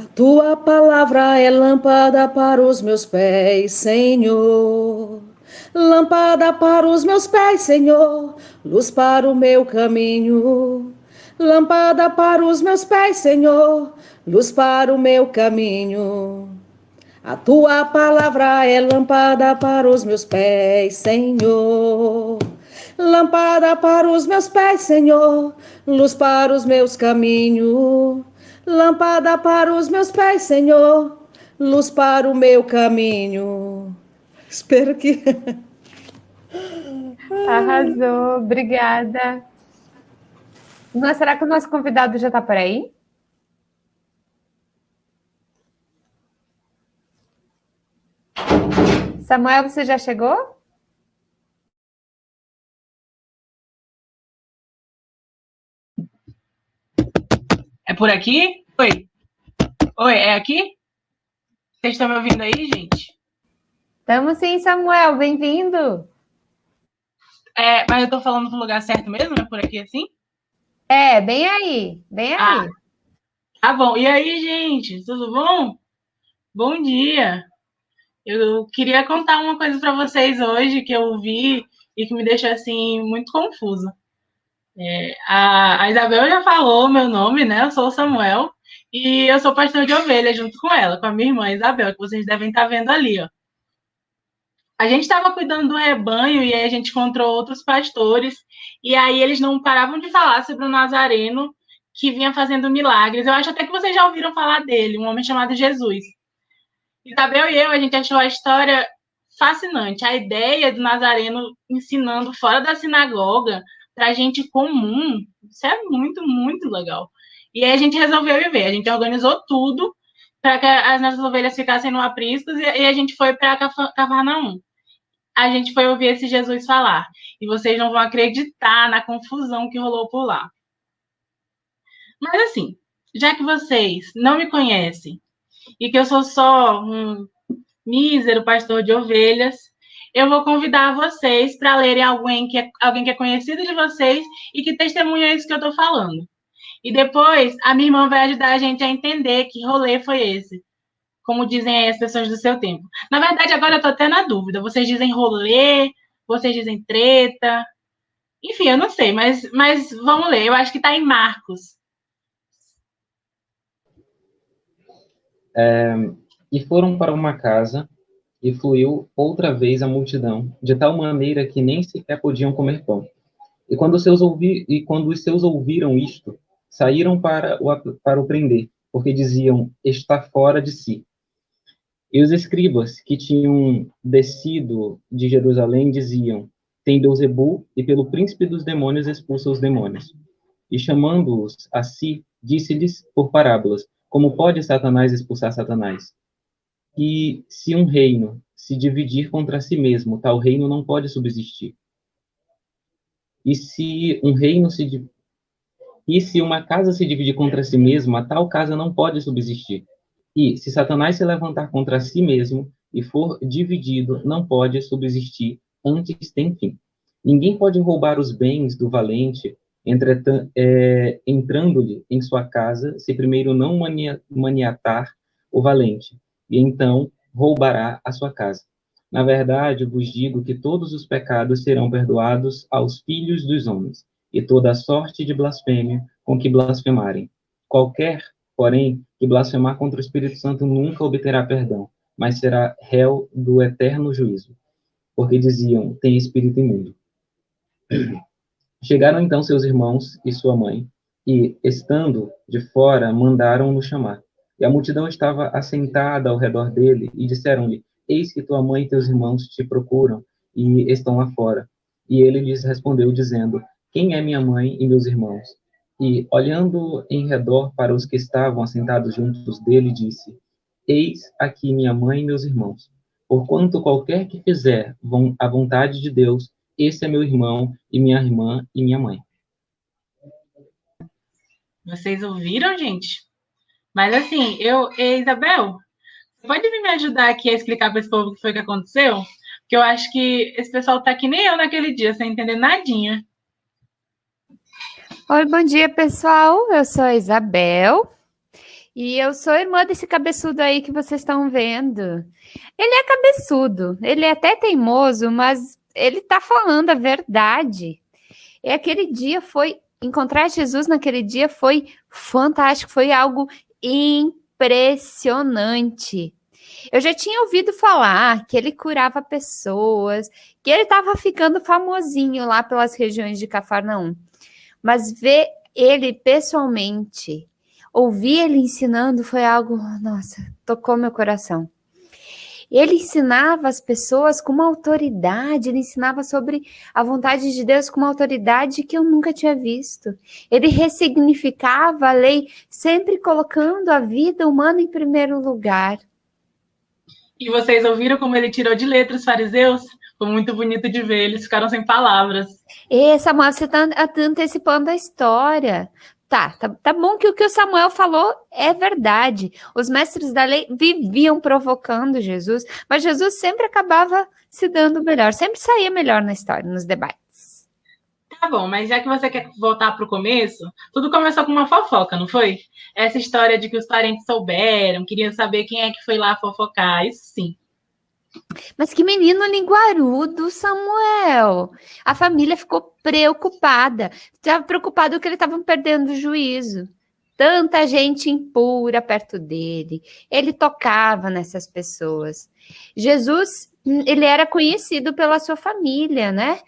Tua palavra é lâmpada para os meus pés, Senhor. Lâmpada para os meus pés, Senhor. Luz para o meu caminho. Lâmpada para os meus pés, Senhor. Luz para o meu caminho. A tua palavra é lâmpada para os meus pés, Senhor. Lâmpada para os meus pés, Senhor. Luz para os meus caminhos. Lâmpada para os meus pés, Senhor. Luz para o meu caminho. Espero que. Arrasou, obrigada. Será que o nosso convidado já está por aí? Samuel, você já chegou? É por aqui? Oi. Oi, é aqui? Vocês estão me ouvindo aí, gente? Estamos sim, Samuel, bem-vindo. Mas eu tô falando pro lugar certo mesmo? É por aqui assim? É, bem aí, bem aí. Tá bom. E aí, gente, tudo bom? Bom dia. Eu queria contar uma coisa para vocês hoje que eu vi e que me deixou assim muito confusa. A Isabel já falou meu nome, né? Eu sou o Samuel e eu sou pastor de ovelha junto com ela, com a minha irmã Isabel, que vocês devem estar vendo ali, ó. A gente estava cuidando do rebanho e aí a gente encontrou outros pastores e aí eles não paravam de falar sobre o Nazareno que vinha fazendo milagres. Eu acho até que vocês já ouviram falar dele, um homem chamado Jesus. Isabel e eu, a gente achou a história fascinante. A ideia do Nazareno ensinando fora da sinagoga para gente comum, isso é muito, muito legal. E aí a gente resolveu viver. A gente organizou tudo para que as nossas ovelhas ficassem no aprisco e a gente foi para Cafarnaum. A gente foi ouvir esse Jesus falar. E vocês não vão acreditar na confusão que rolou por lá. Mas assim, já que vocês não me conhecem e que eu sou só um mísero pastor de ovelhas, eu vou convidar vocês para lerem alguém que é conhecido de vocês e que testemunha isso que eu estou falando. E depois a minha irmã vai ajudar a gente a entender que rolê foi esse, como dizem aí as pessoas do seu tempo. Na verdade, agora eu tô até na dúvida. Vocês dizem rolê, vocês dizem treta. Enfim, eu não sei, mas vamos ler. Eu acho que tá em Marcos. E foram para uma casa, e fluiu outra vez a multidão, de tal maneira que nem sequer podiam comer pão. E quando os seus ouviram isto, saíram para o prender, porque diziam, está fora de si. E os escribas que tinham descido de Jerusalém diziam, tem Beelzebul, e pelo príncipe dos demônios expulsa os demônios. E chamando-os a si, disse-lhes por parábolas, como pode Satanás expulsar Satanás? E se um reino se dividir contra si mesmo, tal reino não pode subsistir. E se um reino e se uma casa se dividir contra si mesma, tal casa não pode subsistir. E se Satanás se levantar contra si mesmo e for dividido, não pode subsistir, antes tem fim. Ninguém pode roubar os bens do valente, entrando-lhe em sua casa, se primeiro não maniatar o valente, e então roubará a sua casa. Na verdade, vos digo que todos os pecados serão perdoados aos filhos dos homens, e toda a sorte de blasfêmia com que blasfemarem. Qualquer, porém, que blasfemar contra o Espírito Santo nunca obterá perdão, mas será réu do eterno juízo. Porque diziam, tem espírito imundo. Chegaram então seus irmãos e sua mãe, e, estando de fora, mandaram-no chamar. E a multidão estava assentada ao redor dele, e disseram-lhe, eis que tua mãe e teus irmãos te procuram, e estão lá fora. E ele lhes respondeu, dizendo, quem é minha mãe e meus irmãos? E, olhando em redor para os que estavam assentados juntos dele, disse, eis aqui minha mãe e meus irmãos. Porquanto qualquer que fizer a vontade de Deus, esse é meu irmão e minha irmã e minha mãe. Vocês ouviram, gente? Mas assim, Isabel, pode me ajudar aqui a explicar para esse povo o que foi que aconteceu? Porque eu acho que esse pessoal tá que nem eu naquele dia, sem entender nadinha. Oi, bom dia, pessoal. Eu sou a Isabel E eu sou irmã desse cabeçudo aí que vocês estão vendo. Ele é cabeçudo, ele é até teimoso, mas ele tá falando a verdade. E aquele dia encontrar Jesus naquele dia foi fantástico, foi algo impressionante. Eu já tinha ouvido falar que ele curava pessoas, que ele estava ficando famosinho lá pelas regiões de Cafarnaum. Mas ver ele pessoalmente, ouvir ele ensinando foi algo, nossa, tocou meu coração. Ele ensinava as pessoas com uma autoridade, ele ensinava sobre a vontade de Deus com uma autoridade que eu nunca tinha visto. Ele ressignificava a lei, sempre colocando a vida humana em primeiro lugar. E vocês ouviram como ele tirou de letra os fariseus? Foi muito bonito de ver, eles ficaram sem palavras. E Samuel, você está antecipando a história. Tá bom que o que o Samuel falou é verdade. Os mestres da lei viviam provocando Jesus, mas Jesus sempre acabava se dando melhor, sempre saía melhor na história, nos debates. Tá bom, mas já que você quer voltar para o começo, tudo começou com uma fofoca, não foi? Essa história de que os parentes souberam, queriam saber quem é que foi lá fofocar, isso sim. Mas que menino linguarudo, Samuel. A família ficou preocupada. Estava preocupado que ele estava perdendo o juízo. Tanta gente impura perto dele. Ele tocava nessas pessoas. Jesus, ele era conhecido pela sua família, né?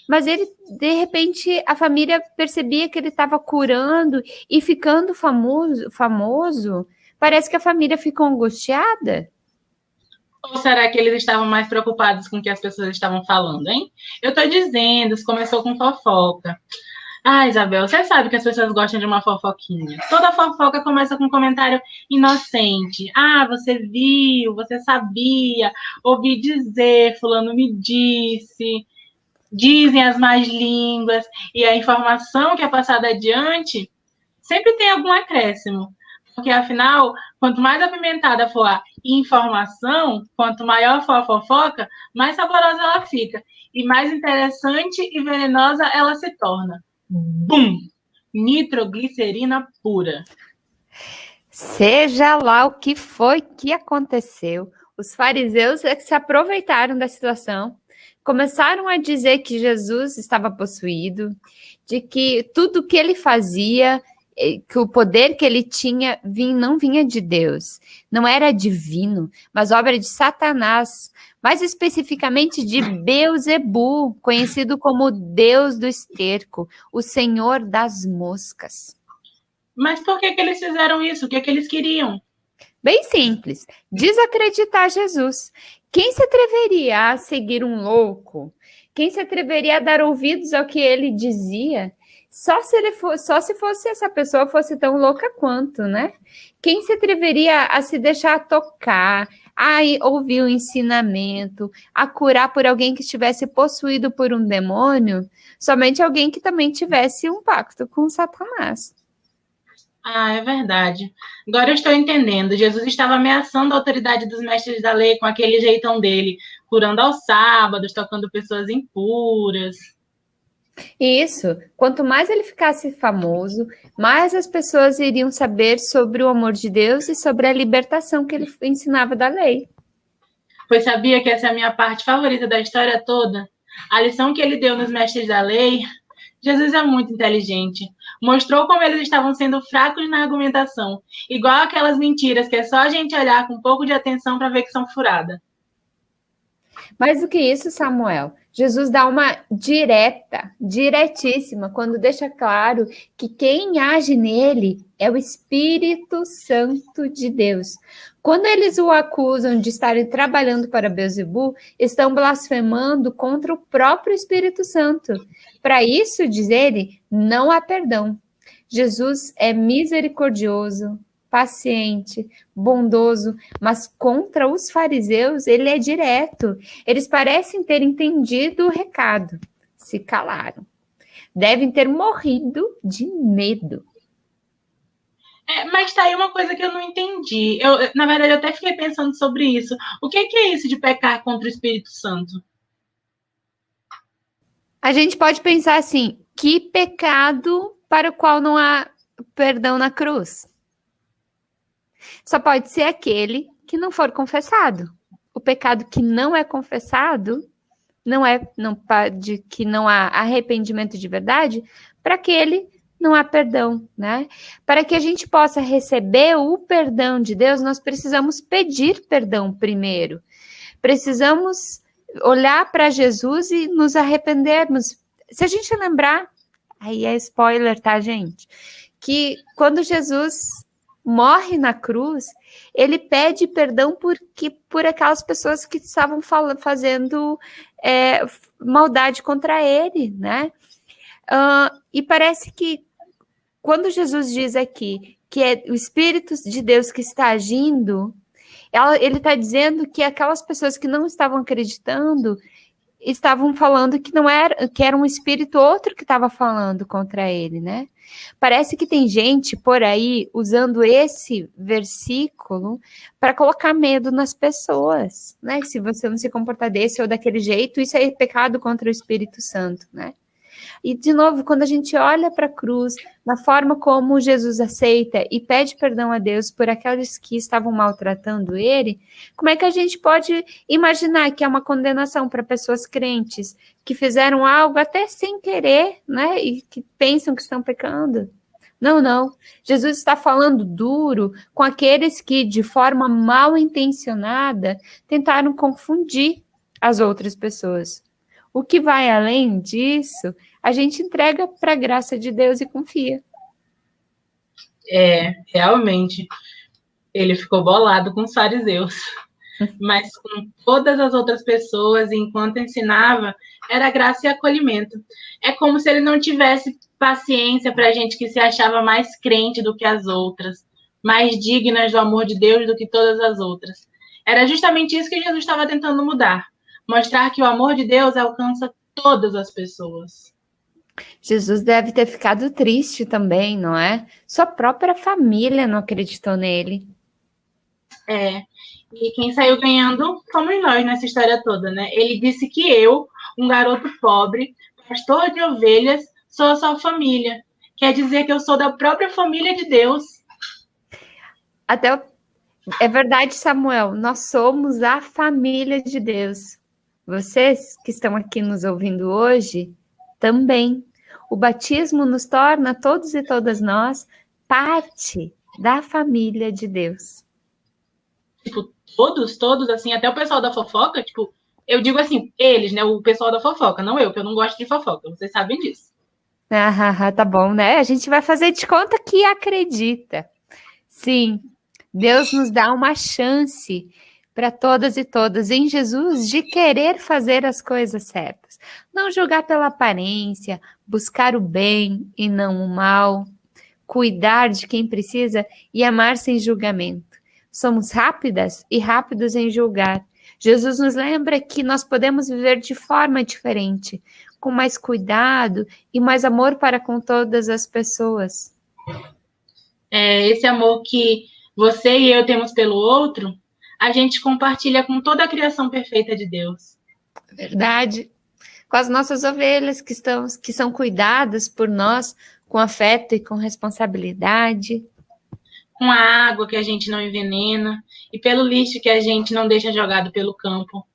Mas ele, de repente, a família percebia que ele estava curando e ficando famoso. Parece que a família ficou angustiada. Ou será que eles estavam mais preocupados com o que as pessoas estavam falando, hein? Eu tô dizendo, isso começou com fofoca. Ah, Isabel, você sabe que as pessoas gostam de uma fofoquinha. Toda fofoca começa com um comentário inocente. Ah, você viu, você sabia, ouvi dizer, fulano me disse. Dizem as más línguas, e a informação que é passada adiante sempre tem algum acréscimo. Porque, afinal, quanto mais apimentada for a informação, quanto maior for a fofoca, mais saborosa ela fica. E mais interessante e venenosa ela se torna. Bum! Nitroglicerina pura. Seja lá o que foi que aconteceu, os fariseus é que se aproveitaram da situação, começaram a dizer que Jesus estava possuído, de que tudo que ele fazia, que o poder que ele tinha não vinha de Deus, não era divino, mas obra de Satanás, mais especificamente de Beelzebu, conhecido como Deus do esterco, o Senhor das moscas. Mas por que eles fizeram isso? O que eles queriam? Bem simples, desacreditar Jesus. Quem se atreveria a seguir um louco? Quem se atreveria a dar ouvidos ao que ele dizia? Só se fosse essa pessoa fosse tão louca quanto, né? Quem se atreveria a se deixar tocar, a ouvir o ensinamento, a curar por alguém que estivesse possuído por um demônio? Somente alguém que também tivesse um pacto com Satanás. Ah, é verdade. Agora eu estou entendendo. Jesus estava ameaçando a autoridade dos mestres da lei com aquele jeitão dele, curando aos sábados, tocando pessoas impuras. Isso. Quanto mais ele ficasse famoso, mais as pessoas iriam saber sobre o amor de Deus e sobre a libertação que ele ensinava da lei. Pois sabia que essa é a minha parte favorita da história toda? A lição que ele deu nos mestres da lei. Jesus é muito inteligente. Mostrou como eles estavam sendo fracos na argumentação, igual aquelas mentiras que é só a gente olhar com um pouco de atenção para ver que são furadas. Mais do que isso, Samuel, Jesus dá uma diretíssima, quando deixa claro que quem age nele é o Espírito Santo de Deus. Quando eles o acusam de estarem trabalhando para Beelzebu, estão blasfemando contra o próprio Espírito Santo. Para isso, diz ele, não há perdão. Jesus é misericordioso, paciente, bondoso, mas contra os fariseus ele é direto. Eles parecem ter entendido o recado, se calaram. Devem ter morrido de medo. Mas tá aí uma coisa que eu não entendi. Na verdade, eu até fiquei pensando sobre isso. O que é isso de pecar contra o Espírito Santo? A gente pode pensar assim, que pecado para o qual não há perdão na cruz? Só pode ser aquele que não for confessado. O pecado que não é confessado que não há arrependimento de verdade, para aquele não há perdão, né? Para que a gente possa receber o perdão de Deus, nós precisamos pedir perdão primeiro. Precisamos olhar para Jesus e nos arrependermos. Se a gente lembrar, aí é spoiler, tá, gente? Que quando Jesus morre na cruz, ele pede perdão por aquelas pessoas que estavam fazendo maldade contra ele, né? E parece que quando Jesus diz aqui que é o Espírito de Deus que está agindo, ele está dizendo que aquelas pessoas que não estavam acreditando estavam falando que não era, que era um espírito outro que estava falando contra ele, né? Parece que tem gente por aí usando esse versículo para colocar medo nas pessoas, né? Se você não se comportar desse ou daquele jeito, isso é pecado contra o Espírito Santo, né? E, de novo, quando a gente olha para a cruz, na forma como Jesus aceita e pede perdão a Deus por aqueles que estavam maltratando ele, como é que a gente pode imaginar que é uma condenação para pessoas crentes que fizeram algo até sem querer, né? E que pensam que estão pecando? Não, não. Jesus está falando duro com aqueles que, de forma mal intencionada, tentaram confundir as outras pessoas. O que vai além disso, a gente entrega para a graça de Deus e confia. Realmente, ele ficou bolado com os fariseus, mas com todas as outras pessoas, enquanto ensinava, era graça e acolhimento. É como se ele não tivesse paciência para a gente que se achava mais crente do que as outras, mais dignas do amor de Deus do que todas as outras. Era justamente isso que Jesus estava tentando mudar. Mostrar que o amor de Deus alcança todas as pessoas. Jesus deve ter ficado triste também, não é? Sua própria família não acreditou nele. E quem saiu ganhando fomos nós nessa história toda, né? Ele disse que eu, um garoto pobre, pastor de ovelhas, sou a sua família. Quer dizer que eu sou da própria família de Deus. É verdade, Samuel, nós somos a família de Deus. Vocês que estão aqui nos ouvindo hoje, também. O batismo nos torna, todos e todas nós, parte da família de Deus. Tipo, todos, assim, até o pessoal da fofoca, tipo, eu digo assim, eles, né, o pessoal da fofoca, não eu, que eu não gosto de fofoca, vocês sabem disso. Tá bom, né? A gente vai fazer de conta que acredita. Sim, Deus nos dá uma chance para todas e todas em Jesus de querer fazer as coisas certas. Não julgar pela aparência, buscar o bem e não o mal, cuidar de quem precisa e amar sem julgamento. Somos rápidas e rápidos em julgar. Jesus nos lembra que nós podemos viver de forma diferente, com mais cuidado e mais amor para com todas as pessoas. Esse amor que você e eu temos pelo outro, a gente compartilha com toda a criação perfeita de Deus. Verdade. Com as nossas ovelhas que são cuidadas por nós com afeto e com responsabilidade. Com a água que a gente não envenena e pelo lixo que a gente não deixa jogado pelo campo.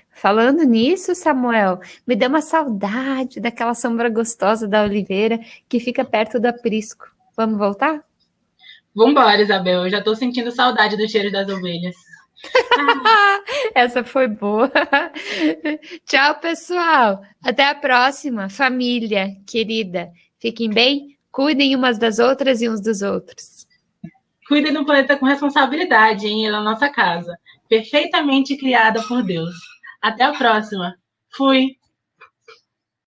Falando nisso, Samuel, me deu uma saudade daquela sombra gostosa da oliveira que fica perto do aprisco. Vamos voltar? Vambora, Isabel. Eu já tô sentindo saudade do cheiro das ovelhas. Essa foi boa. Tchau, pessoal. Até a próxima. Família querida. Fiquem bem, cuidem umas das outras e uns dos outros. Cuidem do planeta com responsabilidade, hein? Ele é a nossa casa. Perfeitamente criada por Deus. Até a próxima. Fui.